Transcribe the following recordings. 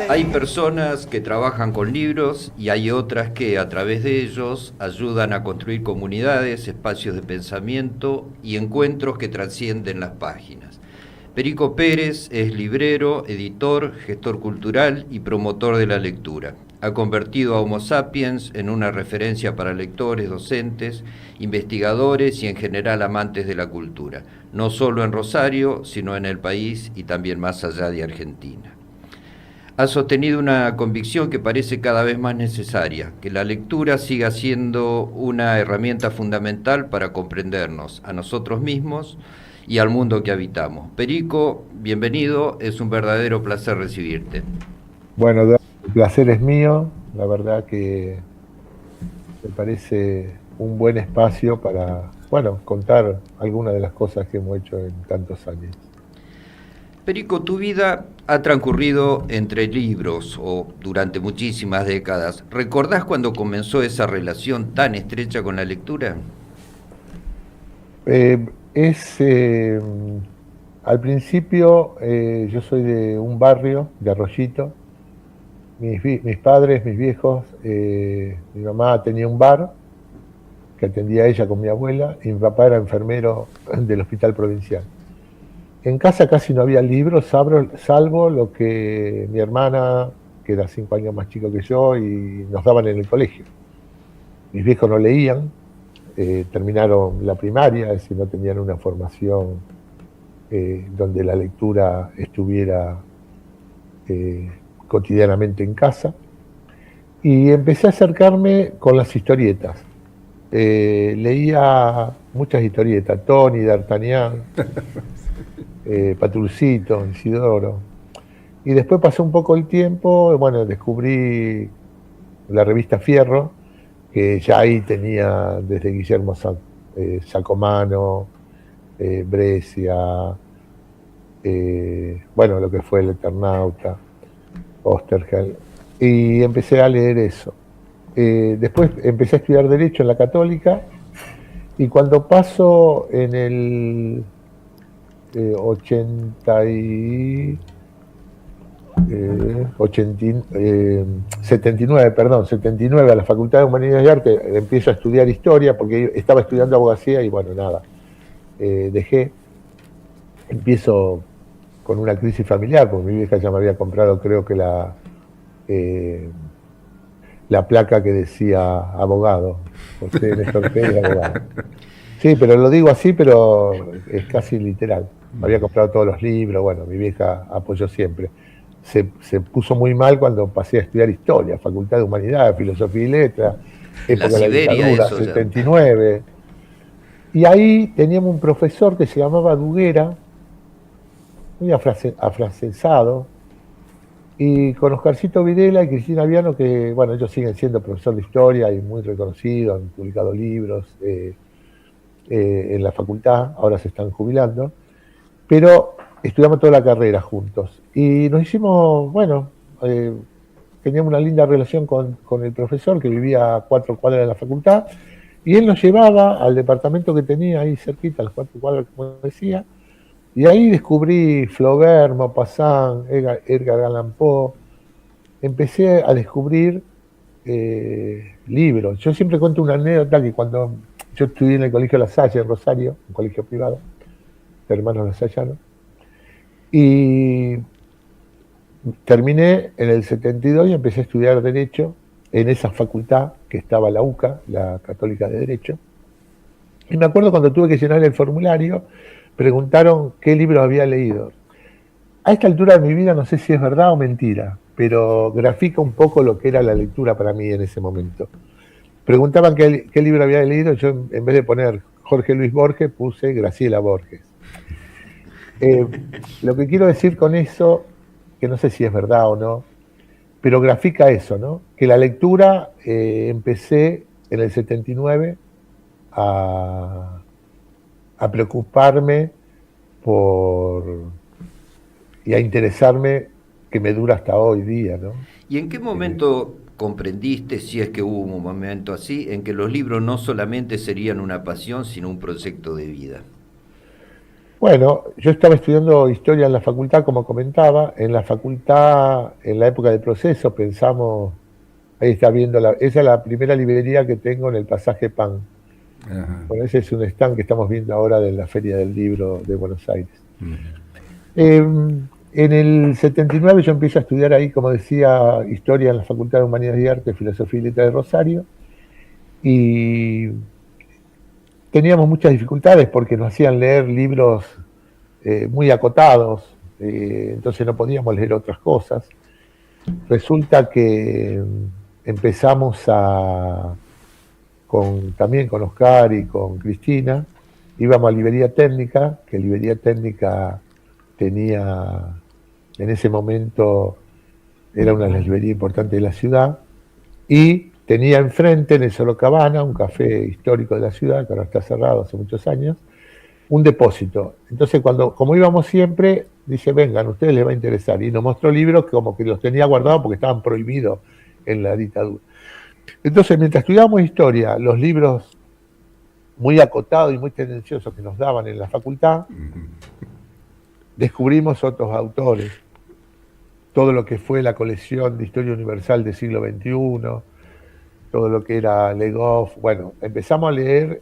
Hay personas que trabajan con libros y hay otras que a través de ellos ayudan a construir comunidades, espacios de pensamiento y encuentros que trascienden las páginas. Perico Pérez es librero, editor, gestor cultural y promotor de la lectura. Ha convertido a Homo Sapiens en una referencia para lectores, docentes, investigadores y en general amantes de la cultura, no solo en Rosario, sino en el país y también más allá de Argentina. Ha sostenido una convicción que parece cada vez más necesaria, que la lectura siga siendo una herramienta fundamental para comprendernos a nosotros mismos y al mundo que habitamos. Perico, bienvenido, es un verdadero placer recibirte. Bueno, el placer es mío. La verdad que me parece un buen espacio para, bueno, contar algunas de las cosas que hemos hecho en tantos años. Perico, tu vida ha transcurrido entre libros o durante muchísimas décadas. ¿Recordás cuando comenzó esa relación tan estrecha con la lectura? Eh, es, Al principio, yo soy de un barrio, de Arroyito. Mis padres, mis viejos, mi mamá tenía un bar que atendía a ella con mi abuela y mi papá era enfermero del hospital provincial. En casa casi no había libros, salvo lo que mi hermana, que era 5 años más chico que yo, y nos daban en el colegio. Mis viejos no leían, terminaron la primaria, es decir, no tenían una formación donde la lectura estuviera eh, cotidianamente en casa. Y empecé a acercarme con las historietas. Leía muchas historietas, Tony, D'Artagnan, Patrulcito, Isidoro. Y después pasó un poco el tiempo, bueno, descubrí la revista Fierro, que ya ahí tenía desde Guillermo Sacomano, Brescia, bueno, lo que fue El Eternauta, Osterheld, y empecé a leer eso. Después empecé a estudiar Derecho en la Católica, y cuando paso en el 80 y 79, perdón, 79 a la Facultad de Humanidades y Arte, empiezo a estudiar historia porque estaba estudiando abogacía y bueno, nada, dejé, empiezo con una crisis familiar, porque mi vieja ya me había comprado creo que eh, la placa que decía abogado, José Néstor Pérez, abogado. Sí, pero lo digo así, pero es casi literal. Me había comprado todos los libros, bueno, mi vieja apoyó siempre. Se puso muy mal cuando pasé a estudiar historia, Facultad de Humanidades, Filosofía y Letras, En la época de la Siberia dictadura, eso ya. 79. Y ahí teníamos un profesor que se llamaba Duguera, muy afrancesado, y con Oscarcito Videla y Cristina Viano, que, bueno, ellos siguen siendo profesor de historia y muy reconocidos, han publicado libros en la facultad, ahora se están jubilando, pero estudiamos toda la carrera juntos. Y nos hicimos, bueno, teníamos una linda relación con el profesor que vivía a 4 cuadras de la facultad, y él nos llevaba al departamento que tenía ahí cerquita, a las 4 cuadras, como decía, y ahí descubrí Flaubert, Maupassant, Edgar Allan Poe. Empecé a descubrir libros. Yo siempre cuento una anécdota que cuando yo estudié en el Colegio La Salle en Rosario, un colegio privado, de hermanos lasallanos, y terminé en el 72 y empecé a estudiar Derecho en esa facultad que estaba la UCA, la Católica de Derecho. Y me acuerdo cuando tuve que llenar el formulario, preguntaron qué libros había leído. A esta altura de mi vida no sé si es verdad o mentira, pero grafica un poco lo que era la lectura para mí en ese momento. Preguntaban qué libro había leído, yo en vez de poner Jorge Luis Borges puse Graciela Borges. Eh, lo que quiero decir con eso, que no sé si es verdad o no, pero grafica eso, ¿no? Que la lectura empecé en el 79 a, a preocuparme por y a interesarme, que me dura hasta hoy día, ¿no? ¿Y en qué momento comprendiste, si es que hubo un momento así, en que los libros no solamente serían una pasión, sino un proyecto de vida? Bueno, yo estaba estudiando historia en la facultad, como comentaba. En la facultad, en la época del proceso, pensamos, ahí está viendo, esa es la primera librería que tengo en el pasaje Pan. Ajá. Bueno, ese es un stand que estamos viendo ahora de la Feria del Libro de Buenos Aires. Mm. En el 79 yo empiezo a estudiar ahí, como decía, historia en la Facultad de Humanidades y Arte, Filosofía y Letras de Rosario, y teníamos muchas dificultades porque nos hacían leer libros muy acotados, entonces no podíamos leer otras cosas. Resulta que empezamos también con Oscar y con Cristina, íbamos a Librería Técnica, que Librería Técnica tenía, en ese momento, era una de las librerías importantes de la ciudad, y tenía enfrente, en el Sorocabana, un café histórico de la ciudad, que ahora está cerrado hace muchos años, un depósito. Entonces, como íbamos siempre, dice, vengan, a ustedes les va a interesar. Y nos mostró libros que como que los tenía guardados porque estaban prohibidos en la dictadura. Entonces, mientras estudiábamos historia, los libros muy acotados y muy tendenciosos que nos daban en la facultad, descubrimos otros autores. Todo lo que fue la colección de Historia Universal del siglo XXI, todo lo que era Le Goff. Bueno, empezamos a leer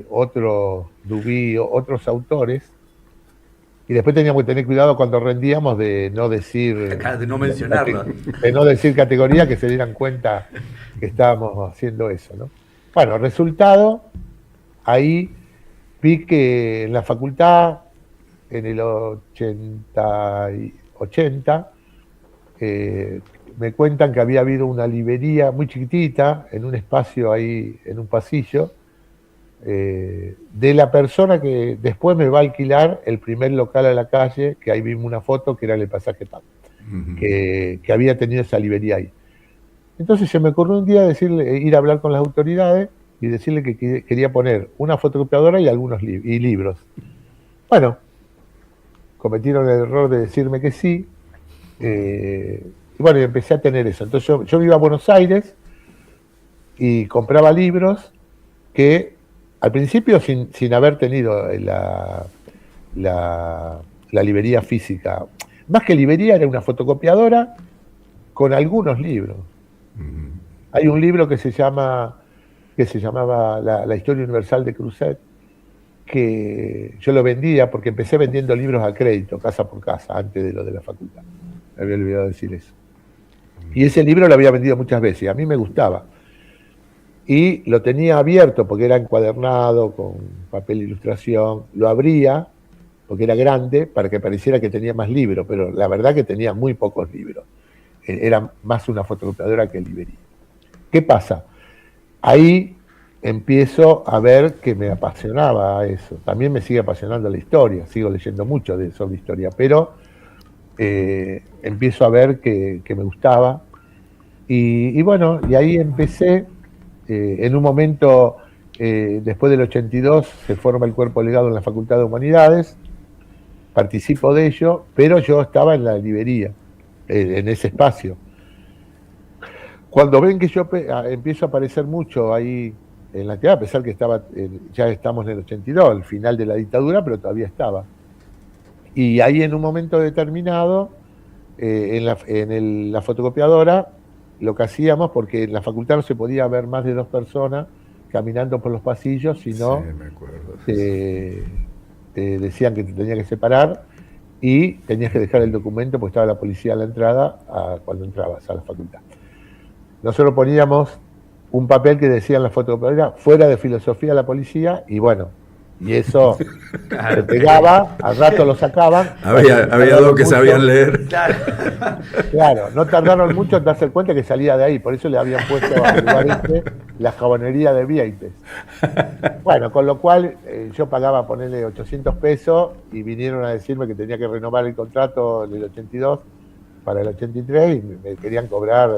otros Duby, otros autores, y después teníamos que tener cuidado cuando rendíamos de no decir, De no mencionarlo. de no decir categoría, que se dieran cuenta que estábamos haciendo eso, ¿no? Bueno, resultado, ahí vi que en la facultad, en el 80, me cuentan que había habido una librería muy chiquitita, en un espacio ahí, en un pasillo, de la persona que después me va a alquilar el primer local a la calle, que ahí vimos una foto, que era en el pasaje Pan, que había tenido esa librería ahí. Entonces se me ocurrió un día ir a hablar con las autoridades y decirle que quería poner una fotocopiadora y algunos libros. Bueno, cometieron el error de decirme que sí, y bueno, y empecé a tener eso. Entonces yo iba a Buenos Aires y compraba libros que al principio sin haber tenido la librería física. Más que librería, era una fotocopiadora con algunos libros. Hay un libro que se llamaba La Historia Universal de Creuset, que yo lo vendía porque empecé vendiendo libros a crédito, casa por casa, antes de lo de la facultad. Me había olvidado decir eso. Y ese libro lo había vendido muchas veces, a mí me gustaba. Y lo tenía abierto porque era encuadernado, con papel de ilustración. Lo abría porque era grande, para que pareciera que tenía más libros, pero la verdad que tenía muy pocos libros. Era más una fotocopiadora que librería. ¿Qué pasa? Ahí empiezo a ver que me apasionaba eso. También me sigue apasionando la historia, sigo leyendo mucho sobre historia, pero empiezo a ver que me gustaba. Y bueno, y ahí empecé. En un momento, después del 82, se forma el cuerpo legado en la Facultad de Humanidades, participo de ello, pero yo estaba en la librería, en ese espacio. Cuando ven que yo empiezo a aparecer mucho ahí en la actividad, a pesar que ya estamos en el 82, el final de la dictadura, pero todavía estaba. Y ahí en un momento determinado, en la fotocopiadora, lo que hacíamos, porque en la facultad no se podía ver más de 2 personas caminando por los pasillos, sino Sí, me acuerdo. te decían que te tenías que separar y tenías que dejar el documento porque estaba la policía a la entrada cuando entrabas a la facultad. Nosotros poníamos un papel que decía en la fotocopiadora, fuera de filosofía la policía, y bueno, y eso se pegaba, al rato lo sacaban. Había dos que sabían leer. Claro, no tardaron mucho en darse cuenta que salía de ahí, por eso le habían puesto al lugar la jabonería de Vieites. Bueno, con lo cual yo pagaba, ponerle 800 pesos, y vinieron a decirme que tenía que renovar el contrato del 82 para el 83 y me querían cobrar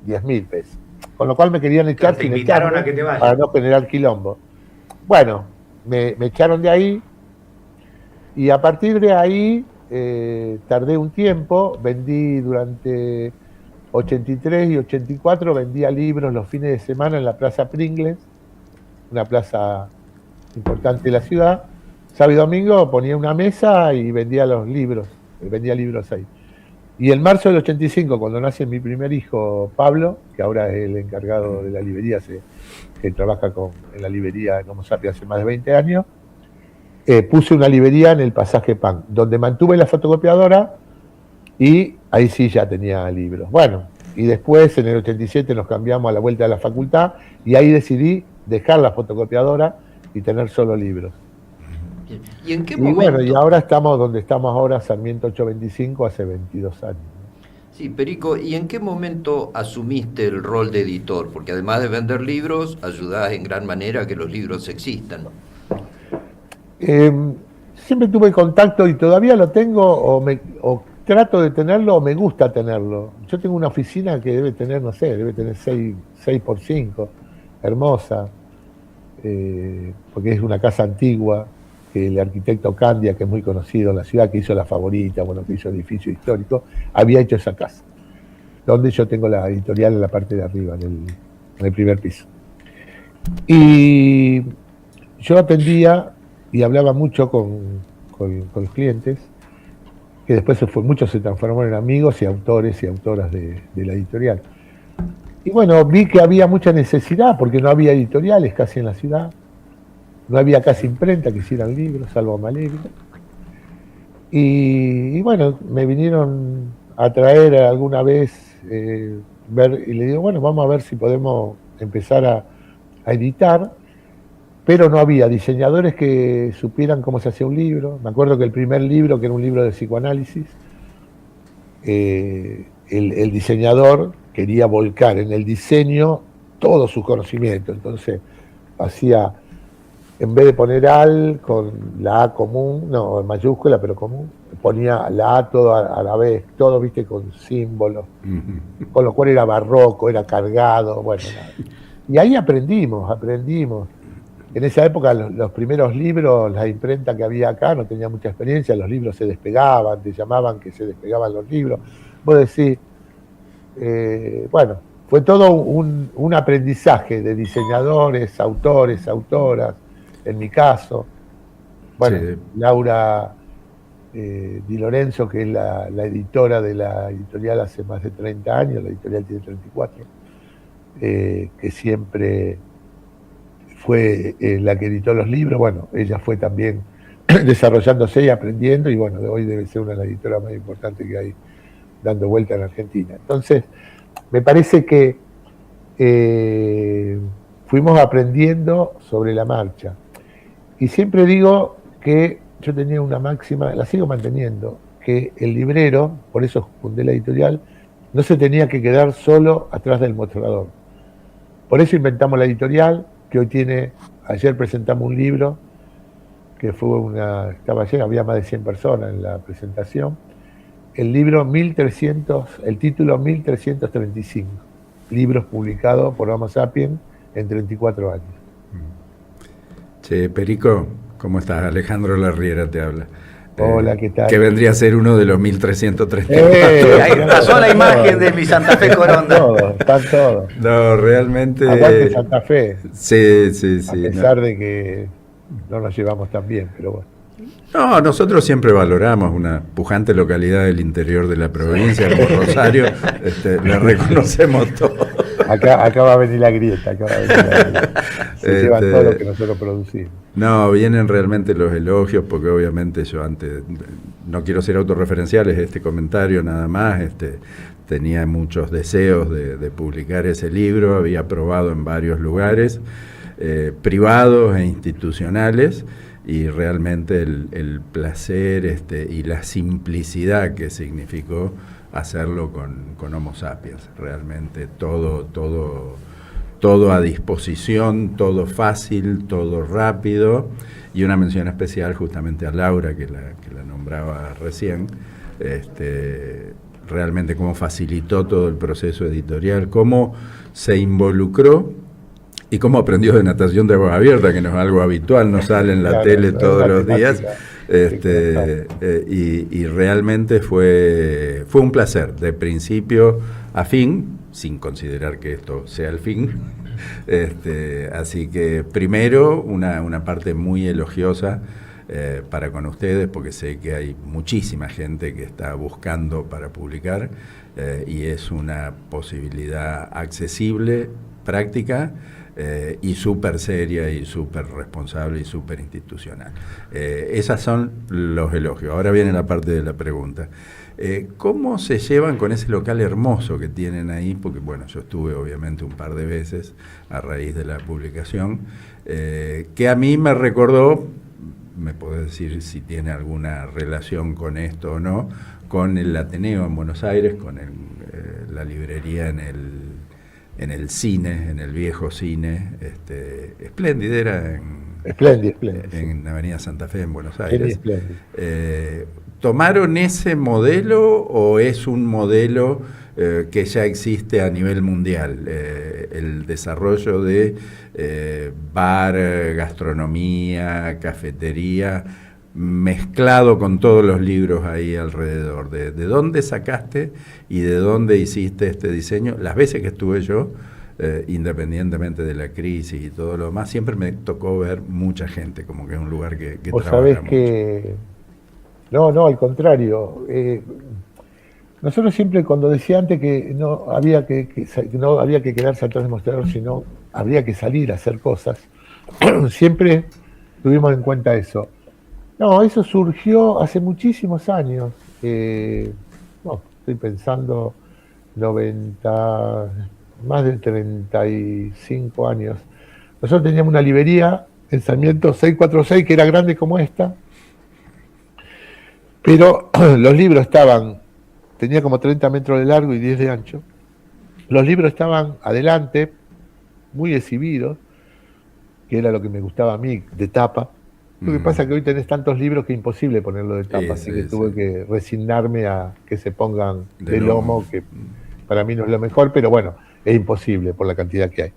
10.000 pesos. Con lo cual me querían echar sin echarme a que te vayas, para no generar quilombo. Bueno, me echaron de ahí, y a partir de ahí tardé un tiempo, vendí durante 83 y 84, vendía libros los fines de semana en la Plaza Pringles, una plaza importante de la ciudad, sábado y domingo ponía una mesa y vendía libros ahí. Y en marzo del 85, cuando nace mi primer hijo, Pablo, que ahora es el encargado de la librería, que trabaja en la librería en Homo Sapiens hace más de 20 años, puse una librería en el Pasaje Pan, donde mantuve la fotocopiadora y ahí sí ya tenía libros. Bueno, y después en el 87 nos cambiamos a la vuelta de la facultad y ahí decidí dejar la fotocopiadora y tener solo libros. ¿Y en qué Y momento? bueno, y ahora estamos donde estamos ahora, Sarmiento 825, hace 22 años. Sí, Perico, ¿y en qué momento asumiste el rol de editor? Porque además de vender libros, ayudás en gran manera a que los libros existan. Siempre tuve contacto y todavía lo tengo, o trato de tenerlo, o me gusta tenerlo. Yo tengo una oficina que debe tener, no sé, debe tener 6x5, hermosa, porque es una casa antigua, que el arquitecto Candia, que es muy conocido en la ciudad, que hizo La Favorita, bueno, que hizo el edificio histórico, había hecho esa casa, donde yo tengo la editorial en la parte de arriba, en el primer piso. Y yo atendía y hablaba mucho con los clientes, que después muchos se transformaron en amigos y autores y autoras de la editorial. Y bueno, vi que había mucha necesidad, porque no había editoriales casi en la ciudad, no había casi imprenta que hicieran libros, salvo Malegro. Y bueno, me vinieron a traer alguna vez ver, y le digo, bueno, vamos a ver si podemos empezar a editar, pero no había diseñadores que supieran cómo se hacía un libro. Me acuerdo que el primer libro, que era un libro de psicoanálisis, el diseñador quería volcar en el diseño todo su conocimiento, entonces hacía, en vez de poner al con la A común, no, en mayúscula, pero común, ponía la A todo a la vez, todo, viste, con símbolos, con lo cual era barroco, era cargado, bueno, y ahí aprendimos. En esa época los primeros libros, la imprenta que había acá no tenía mucha experiencia, los libros se despegaban, te llamaban que se despegaban los libros. Vos decís, bueno, fue todo un aprendizaje de diseñadores, autores, autoras, en mi caso. Bueno, sí. Laura Di Lorenzo, que es la editora de la editorial hace más de 30 años, la editorial tiene 34, que siempre fue la que editó los libros. Bueno, ella fue también desarrollándose y aprendiendo, y bueno, hoy debe ser una de las editoras más importantes que hay dando vuelta en Argentina. Entonces, me parece que fuimos aprendiendo sobre la marcha. Y siempre digo que yo tenía una máxima, la sigo manteniendo, que el librero, por eso fundé la editorial, no se tenía que quedar solo atrás del mostrador. Por eso inventamos la editorial, que hoy ayer presentamos un libro, que estaba lleno, había más de 100 personas en la presentación. El libro el título 1335, libros publicados por Homo Sapiens en 34 años. Che, Perico, ¿cómo estás? Alejandro Larriera te habla. Hola, ¿qué tal? Que vendría a ser uno de los 1334. Ahí pasó la imagen de mi Santa Fe Coronda. Están todos. No, realmente... Aguante Santa Fe. Sí. A pesar de que no nos llevamos tan bien, pero bueno. No, nosotros siempre valoramos una pujante localidad del interior de la provincia, como Rosario, le reconocemos todo. Acá va a venir la grieta, Se llevan todo lo que nosotros producimos. No, vienen realmente los elogios, porque obviamente yo antes, no quiero ser autorreferencial, es este comentario nada más, tenía muchos deseos de publicar ese libro, había probado en varios lugares, privados e institucionales, y realmente el placer y la simplicidad que significó hacerlo con Homo Sapiens, realmente todo a disposición, todo fácil, todo rápido, y una mención especial justamente a Laura, que la nombraba recién, realmente cómo facilitó todo el proceso editorial, cómo se involucró y cómo aprendió de natación de agua abierta, que no es algo habitual, no sale en la tele todos los días, y realmente fue un placer, de principio a fin, sin considerar que esto sea el fin. Así que primero una parte muy elogiosa para con ustedes, porque sé que hay muchísima gente que está buscando para publicar, y es una posibilidad accesible, práctica, y súper seria y súper responsable y súper institucional. Esas son los elogios. Ahora viene la parte de la pregunta. ¿Cómo se llevan con ese local hermoso que tienen ahí? Porque bueno, yo estuve obviamente un par de veces a raíz de la publicación, que a mí me recordó, me podés decir si tiene alguna relación con esto o no, con el Ateneo en Buenos Aires, con la librería en el cine, en el viejo cine, Espléndida era en Avenida Santa Fe, en Buenos Aires. ¿Tomaron ese modelo o es un modelo que ya existe a nivel mundial? El desarrollo de bar, gastronomía, cafetería, mezclado con todos los libros ahí alrededor. ¿De dónde sacaste y de dónde hiciste este diseño? Las veces que estuve yo, independientemente de la crisis y todo lo demás, siempre me tocó ver mucha gente, como que es un lugar que Vos trabaja sabés mucho. que... No, al contrario. Nosotros siempre, cuando decía antes que no había que quedarse atrás del mostrador, sino habría que salir a hacer cosas, siempre tuvimos en cuenta eso. No, eso surgió hace muchísimos años. Estoy pensando 90, más de 35 años. Nosotros teníamos una librería en Sarmiento 646 que era grande como esta, pero los libros tenía como 30 metros de largo y 10 de ancho. Los libros estaban adelante, muy exhibidos, que era lo que me gustaba a mí, de tapa. Lo que pasa es que hoy tenés tantos libros que es imposible ponerlo de tapa, así que tuve que resignarme a que se pongan de lomo, que para mí no es lo mejor, pero bueno, es imposible por la cantidad que hay.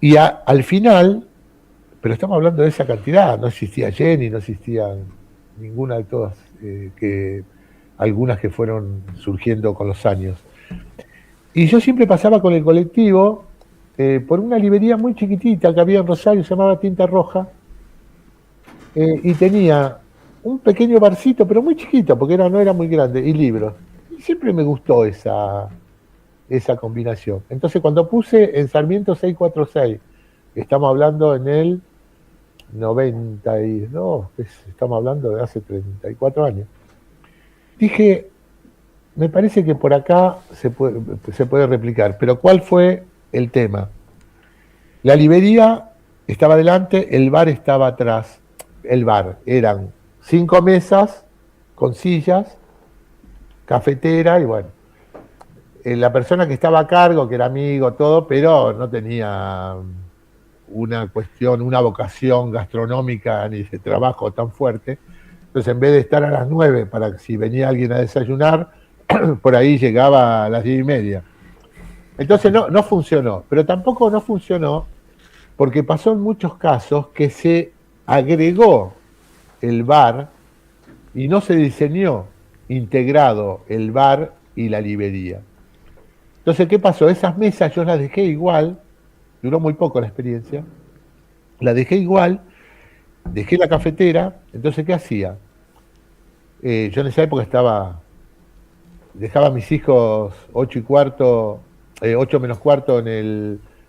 Y al final, pero estamos hablando de esa cantidad, no existía Jenny, no existía ninguna de todas, algunas que fueron surgiendo con los años. Y yo siempre pasaba con el colectivo por una librería muy chiquitita que había en Rosario, se llamaba Tinta Roja, y tenía un pequeño barcito, pero muy chiquito, porque no era muy grande, y libros. Y siempre me gustó esa combinación. Entonces cuando puse en Sarmiento 646, estamos hablando en el 92, estamos hablando de hace 34 años, dije, me parece que por acá se puede replicar. Pero ¿cuál fue el tema? La librería estaba delante, el bar estaba atrás. El bar eran 5 mesas con sillas, cafetera y bueno, la persona que estaba a cargo, que era amigo, todo, pero no tenía una vocación gastronómica ni de trabajo tan fuerte. Entonces, en vez de estar a las 9 para que si venía alguien a desayunar, por ahí llegaba a las 10:30. Entonces no funcionó, pero tampoco no funcionó porque pasó en muchos casos que se agregó el bar y no se diseñó integrado el bar y la librería. Entonces, ¿qué pasó? Esas mesas yo las dejé igual, duró muy poco la experiencia, las dejé igual, dejé la cafetera. Entonces, ¿qué hacía? Yo en esa época dejaba a mis hijos 8 menos cuarto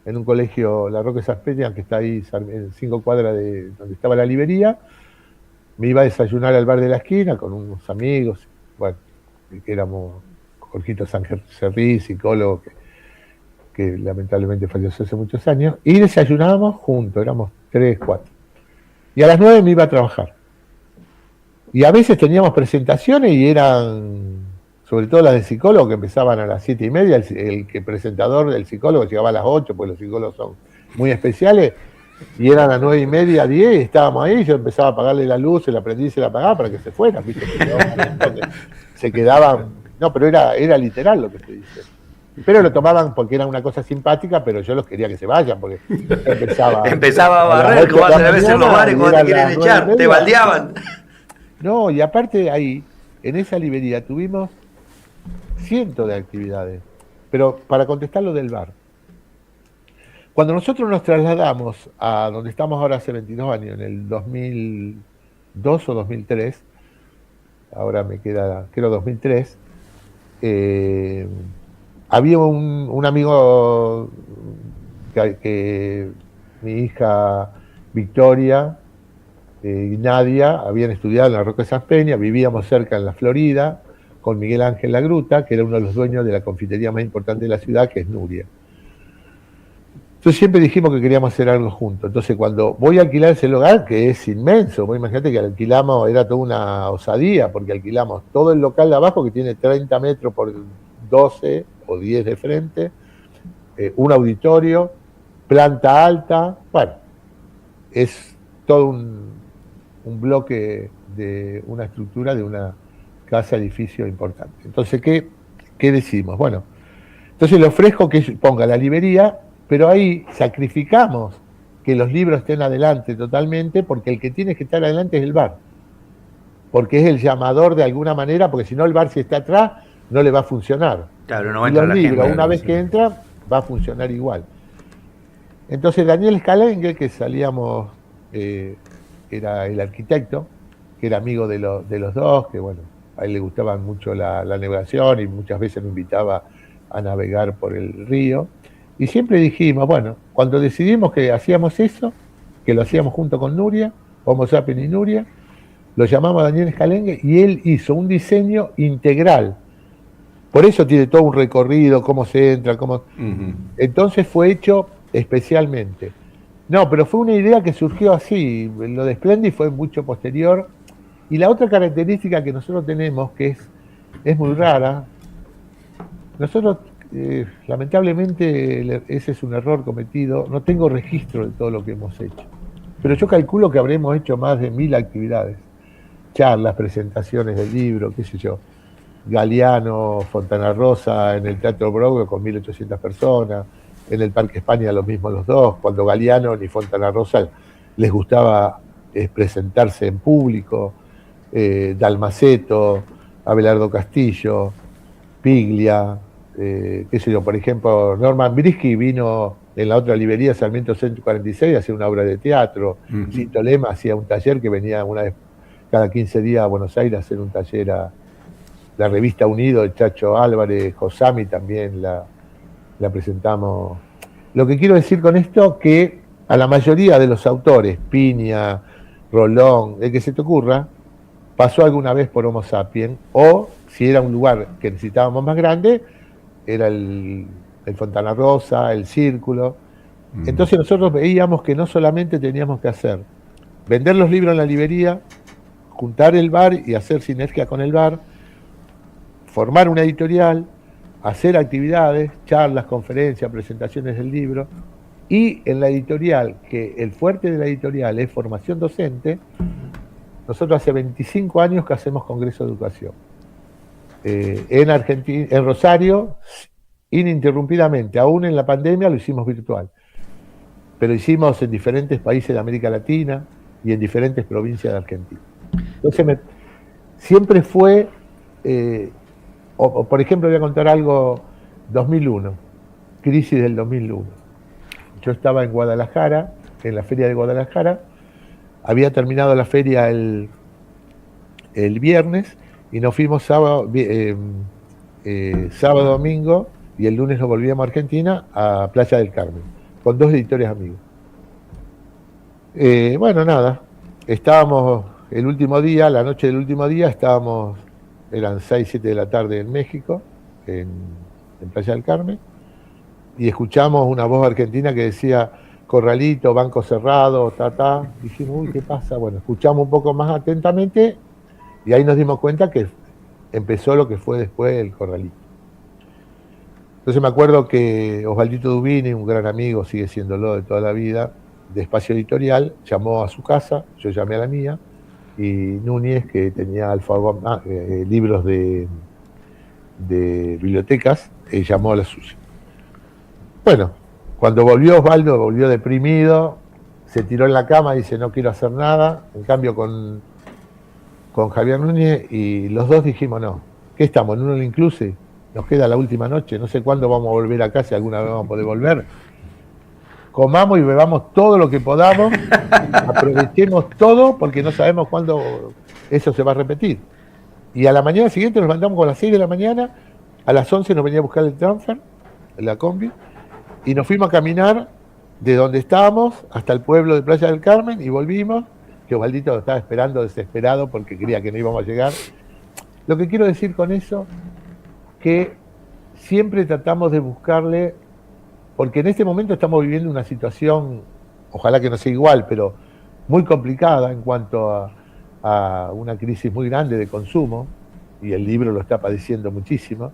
en un colegio, La Roque Saspenia, que está ahí en 5 cuadras de donde estaba la librería. Me iba a desayunar al bar de la esquina con unos amigos, bueno, que éramos Jorgito Sancerrí, psicólogo, que lamentablemente falleció hace muchos años, y desayunábamos juntos, éramos 3, 4. Y a las 9 me iba a trabajar. Y a veces teníamos presentaciones y eran, sobre todo las de psicólogo, que empezaban a las 7:30, el presentador del psicólogo llegaba a las 8, porque los psicólogos son muy especiales, y eran a las 9:30, 10, y estábamos ahí, yo empezaba a apagarle la luz, se la prendí y se la apagaba para que se fueran, ¿viste? Se quedaban, no, pero era literal lo que estoy diciendo. Pero lo tomaban porque era una cosa simpática, pero yo los quería que se vayan, porque empezaba a barrer, como hacen a veces en los bares cuando te quieren echar, te baldeaban. No, y aparte ahí, en esa librería, tuvimos cientos de actividades. Pero para contestar lo del bar, cuando nosotros nos trasladamos a donde estamos ahora hace 22 años, en el 2000, 2002 o 2003, ahora me queda, creo 2003, había un amigo que mi hija Victoria y Nadia habían estudiado en la Roca de San Peña, vivíamos cerca en la Florida, con Miguel Ángel Lagruta, que era uno de los dueños de la confitería más importante de la ciudad, que es Nuria. Entonces siempre dijimos que queríamos hacer algo juntos. Entonces cuando voy a alquilar ese lugar, que es inmenso, vos imagínate que alquilamos, era toda una osadía, porque alquilamos todo el local de abajo, que tiene 30 metros por 12 o 10 de frente, un auditorio, planta alta, bueno, es todo un bloque de una estructura de una casa, edificio importante. Entonces, ¿qué decimos? Bueno, entonces le ofrezco que ponga la librería, pero ahí sacrificamos que los libros estén adelante totalmente, porque el que tiene que estar adelante es el bar, porque es el llamador de alguna manera, porque si no el bar, si está atrás, no le va a funcionar. Claro, no va a y los entrar la libros, gente. una vez que entra, va a funcionar igual. Entonces Daniel Scalengue, que salíamos, era el arquitecto, que era amigo de los dos, que bueno, a él le gustaba mucho la navegación y muchas veces me invitaba a navegar por el río. Y siempre dijimos, bueno, cuando decidimos que hacíamos eso, que lo hacíamos junto con Nuria, Homo Sapiens y Nuria, lo llamamos a Daniel Scalengue y él hizo un diseño integral. Por eso tiene todo un recorrido, cómo se entra, cómo... Entonces fue hecho especialmente. No, pero fue una idea que surgió así. Lo de Splendid fue mucho posterior. Y la otra característica que nosotros tenemos, que es muy rara, nosotros, lamentablemente, ese es un error cometido, no tengo registro de todo lo que hemos hecho. Pero yo calculo que habremos hecho más de 1000 actividades. Charlas, presentaciones del libro, qué sé yo. Galeano, Fontana Rosa, en el Teatro Broadway con 1800 personas, en el Parque España lo mismo los dos, cuando Galeano ni Fontana Rosa les gustaba presentarse en público, Dalmaceto, Abelardo Castillo, Piglia, qué sé yo, por ejemplo, Norman Brisky vino en la otra librería Sarmiento 146 a hacer una obra de teatro, Cito Lema hacía un taller que venía una vez cada 15 días a Buenos Aires a hacer un taller a la revista Unido de Chacho Álvarez, Josami también la presentamos. Lo que quiero decir con esto, que a la mayoría de los autores, Piña, Rolón, el que se te ocurra, pasó alguna vez por Homo Sapiens, o si era un lugar que necesitábamos más grande, era el Fontana Rosa, el Círculo. Entonces nosotros veíamos que no solamente teníamos que hacer vender los libros en la librería, juntar el bar y hacer sinergia con el bar, formar una editorial, hacer actividades, charlas, conferencias, presentaciones del libro, y en la editorial, que el fuerte de la editorial es formación docente, nosotros hace 25 años que hacemos Congreso de Educación. En Argentina, en Rosario, ininterrumpidamente, aún en la pandemia lo hicimos virtual, pero hicimos en diferentes países de América Latina y en diferentes provincias de Argentina. Entonces siempre fue... por ejemplo, voy a contar algo, 2001, crisis del 2001. Yo estaba en Guadalajara, en la feria de Guadalajara, había terminado la feria el viernes y nos fuimos sábado, domingo, y el lunes nos volvíamos a Argentina, a Playa del Carmen, con 2 editores amigos. Bueno, nada, estábamos el último día, la noche del último día, eran 6, 7 de la tarde en México, en Playa del Carmen, y escuchamos una voz argentina que decía, corralito, banco cerrado, dijimos, uy, ¿qué pasa? Bueno, escuchamos un poco más atentamente, y ahí nos dimos cuenta que empezó lo que fue después el corralito. Entonces me acuerdo que Osvaldito Dubini, un gran amigo, sigue siéndolo de toda la vida, de Espacio Editorial, llamó a su casa, yo llamé a la mía, y Núñez, que tenía Alfaguara, libros de bibliotecas, llamó a la suya. Bueno, cuando volvió Osvaldo, volvió deprimido, se tiró en la cama y dice, no quiero hacer nada. En cambio con Javier Núñez, y los dos dijimos, no, ¿qué estamos? ¿En un all inclusive? Nos queda la última noche, no sé cuándo vamos a volver acá, si alguna vez vamos a poder volver. Comamos y bebamos todo lo que podamos Aprovechemos todo porque no sabemos cuándo eso se va a repetir. Y a la mañana siguiente nos mandamos con las 6 de la mañana, a las 11 nos venía a buscar el transfer, la combi, y nos fuimos a caminar de donde estábamos hasta el pueblo de Playa del Carmen y volvimos, que Osvaldito estaba esperando desesperado porque creía que no íbamos a llegar. Lo que quiero decir con eso, que siempre tratamos de buscarle, porque en este momento estamos viviendo una situación, ojalá que no sea igual, pero muy complicada en cuanto a una crisis muy grande de consumo, y el libro lo está padeciendo muchísimo.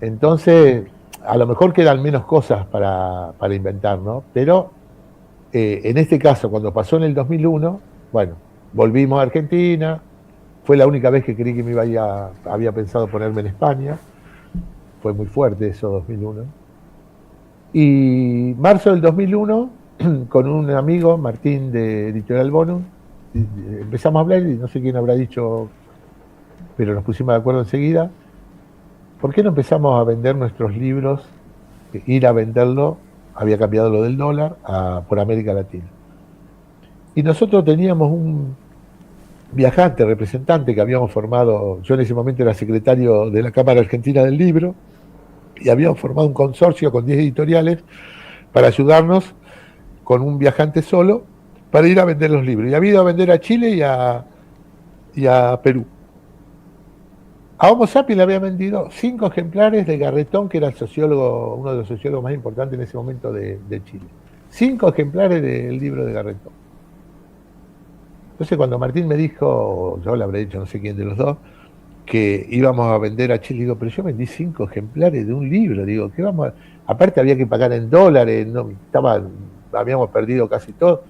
Entonces, a lo mejor quedan menos cosas para inventar, ¿no? Pero en este caso, cuando pasó en el 2001, bueno, volvimos a Argentina, fue la única vez que creí que había pensado ponerme en España, fue muy fuerte eso, 2001. Y marzo del 2001, con un amigo, Martín de Editorial Bonum, empezamos a hablar y no sé quién habrá dicho, pero nos pusimos de acuerdo enseguida. ¿Por qué no empezamos a vender nuestros libros, ir a venderlo, había cambiado lo del dólar, por América Latina? Y nosotros teníamos un viajante, representante que habíamos formado, yo en ese momento era secretario de la Cámara Argentina del Libro, y habíamos formado un consorcio con 10 editoriales para ayudarnos con un viajante solo para ir a vender los libros. Y había ido a vender a Chile y a Perú. A Homo Sapiens le había vendido 5 ejemplares de Garretón, que era el sociólogo, uno de los sociólogos más importantes en ese momento de Chile. 5 ejemplares del libro de Garretón. Entonces cuando Martín me dijo, yo le habré dicho no sé quién de los dos, que íbamos a vender a Chile, digo, pero yo vendí 5 ejemplares de un libro, digo, ¿qué vamos a...? Aparte había que pagar en dólares, no, habíamos perdido casi todo.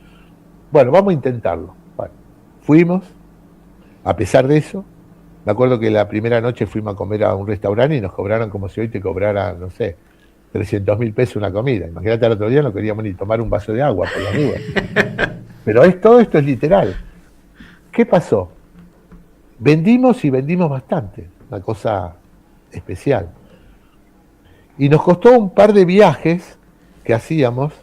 Bueno, vamos a intentarlo. Bueno, fuimos, a pesar de eso. Me acuerdo que la primera noche fuimos a comer a un restaurante y nos cobraron como si hoy te cobrara, no sé, 300.000 pesos una comida. Imagínate, al otro día no queríamos ni tomar un vaso de agua por las dudas. Pero todo esto es literal. ¿Qué pasó? Vendimos y vendimos bastante, una cosa especial. Y nos costó un par de viajes que hacíamos,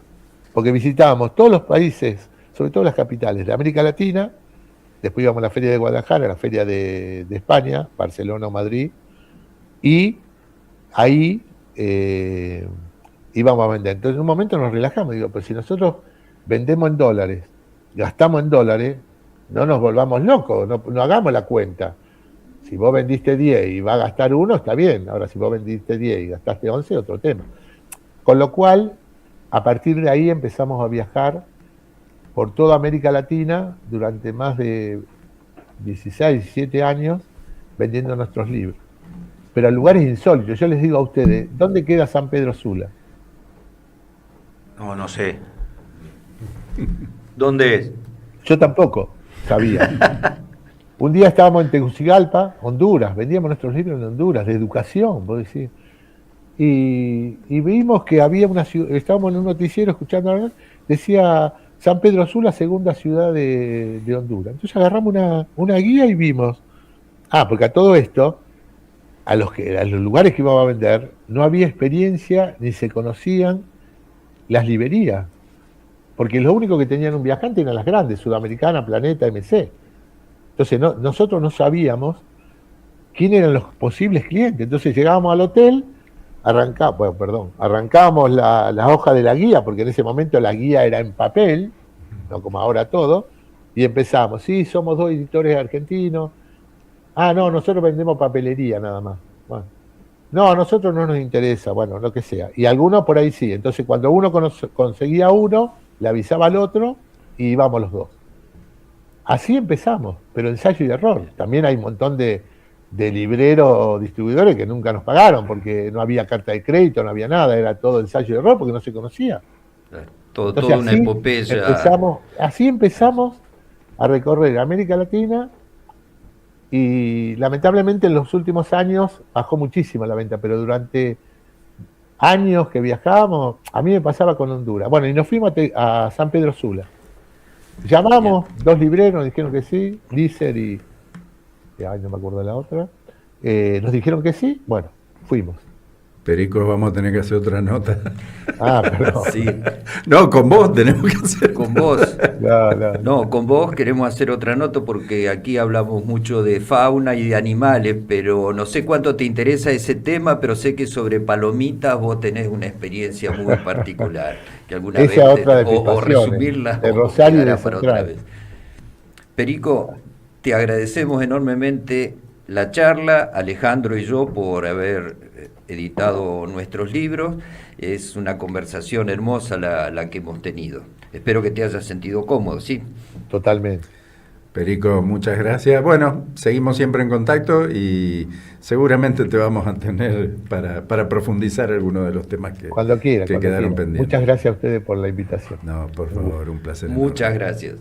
porque visitábamos todos los países, sobre todo las capitales de América Latina. Después íbamos a la Feria de Guadalajara, a la Feria de España, Barcelona o Madrid, y ahí íbamos a vender. Entonces en un momento nos relajamos, digo, pues si nosotros vendemos en dólares, gastamos en dólares, no nos volvamos locos, no hagamos la cuenta. Si vos vendiste 10 y va a gastar 1, está bien. Ahora si vos vendiste 10 y gastaste 11, otro tema. Con lo cual, a partir de ahí empezamos a viajar por toda América Latina durante más de 16, 17 años vendiendo nuestros libros. Pero a lugares insólitos. Yo les digo a ustedes, ¿dónde queda San Pedro Sula? No sé. ¿Dónde es? Yo tampoco sabía. Un día estábamos en Tegucigalpa, Honduras, vendíamos nuestros libros en Honduras, de educación, vos decís. Y vimos que había una ciudad, estábamos en un noticiero escuchando, decía San Pedro Sula, segunda ciudad de Honduras. Entonces agarramos una guía y vimos, porque a todo esto, a los lugares que íbamos a vender, no había experiencia ni se conocían las librerías, porque lo único que tenían un viajante eran las grandes, Sudamericana, Planeta, MC. Entonces nosotros no sabíamos quién eran los posibles clientes. Entonces llegábamos al hotel, arrancábamos la hoja de la guía, porque en ese momento la guía era en papel, no como ahora todo, y empezamos, sí, somos 2 editores argentinos. No, nosotros vendemos papelería nada más. Bueno, no, a nosotros no nos interesa, bueno, lo que sea. Y algunos por ahí sí. Entonces cuando uno conseguía uno, le avisaba al otro y íbamos los 2. Así empezamos, pero ensayo y error. También hay un montón de libreros distribuidores que nunca nos pagaron porque no había carta de crédito, no había nada, era todo ensayo y error porque no se conocía. Toda una epopeya. Así empezamos a recorrer América Latina y lamentablemente en los últimos años bajó muchísimo la venta, pero durante años que viajábamos, a mí me pasaba con Honduras. Bueno, y nos fuimos a San Pedro Sula. Llamamos, 2 libreros, nos dijeron que sí, Lícer y no me acuerdo de la otra, nos dijeron que sí, bueno, fuimos. Perico, vamos a tener que hacer otra nota. Ah, perdón. Sí, No, con vos tenemos que hacer. con vos. No. No, con vos queremos hacer otra nota porque aquí hablamos mucho de fauna y de animales, pero no sé cuánto te interesa ese tema, pero sé que sobre palomitas vos tenés una experiencia muy particular, que alguna Esa vez otra de mis o pasiones, resumirla de o Rosario y quedará de para otra Central. vez. Perico, te agradecemos enormemente la charla, Alejandro y yo, por haber editado nuestros libros. Es una conversación hermosa la que hemos tenido. Espero que te hayas sentido cómodo, ¿sí? Totalmente. Perico, muchas gracias. Bueno, seguimos siempre en contacto y seguramente te vamos a tener para profundizar algunos de los temas que, Cuando quiera. que cuando quedaron quiera. pendientes. Muchas gracias a ustedes por la invitación. No, por favor, un placer. Muchas enorme. gracias.